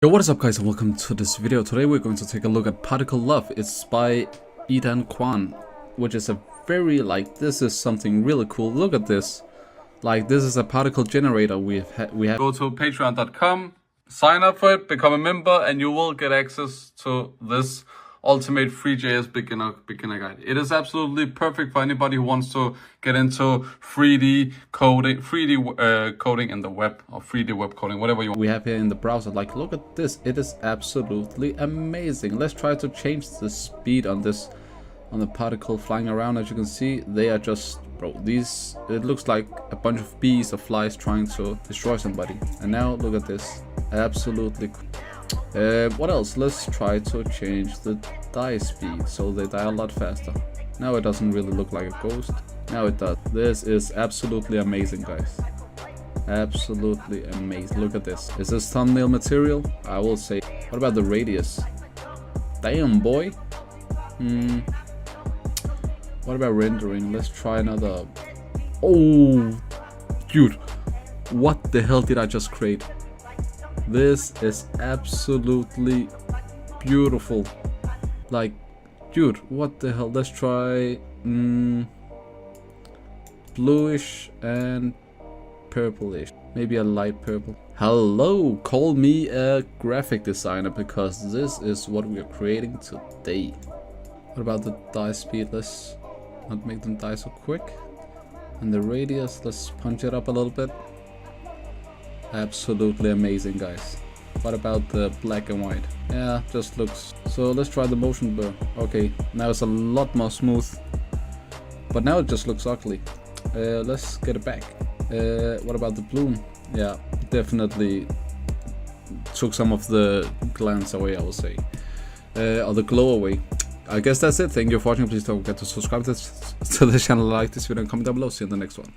Yo, what is up guys and welcome to this video. Today we're going to take a look at Particle Love. It's by Kwan, which is a very this is something really cool. Look at this. This is a particle generator we have. Go to patreon.com, sign up for it, become a member, and you will get access to this ultimate Three.js beginner guide. It is absolutely perfect for anybody who wants to get into 3D coding in the web, or 3D web coding, whatever you want. We have here in the browser. Look at this. It is absolutely amazing. Let's try to change the speed on the particle flying around. As you can see, they are just, it looks like a bunch of bees or flies trying to destroy somebody. And now look at this. Absolutely cool. What else? Let's try to change the die speed so they die a lot faster. Now it doesn't really look like a ghost. Now it does. This is absolutely amazing, guys. Absolutely amazing. Look at this. Is this thumbnail material? I will say. What about the radius? Damn, boy. What about rendering? Let's try another. Oh, dude. What the hell did I just create? This is absolutely beautiful. Dude, what the hell? Let's try bluish and purplish. Maybe a light purple. Hello, call me a graphic designer because this is what we are creating today. What about the die speed? Let's not make them die so quick. And the radius, let's punch it up a little bit. Absolutely amazing, guys. What about the black and white? Yeah, just looks. So let's try the motion blur. Okay, now it's a lot more smooth, but now it just looks ugly. Let's get it back. What about the bloom? Yeah, definitely took some of the glance away, I will say, or the glow away. I guess that's it. Thank you for watching. Please don't forget to subscribe to this channel, like this video, and comment down below. See you in the next one.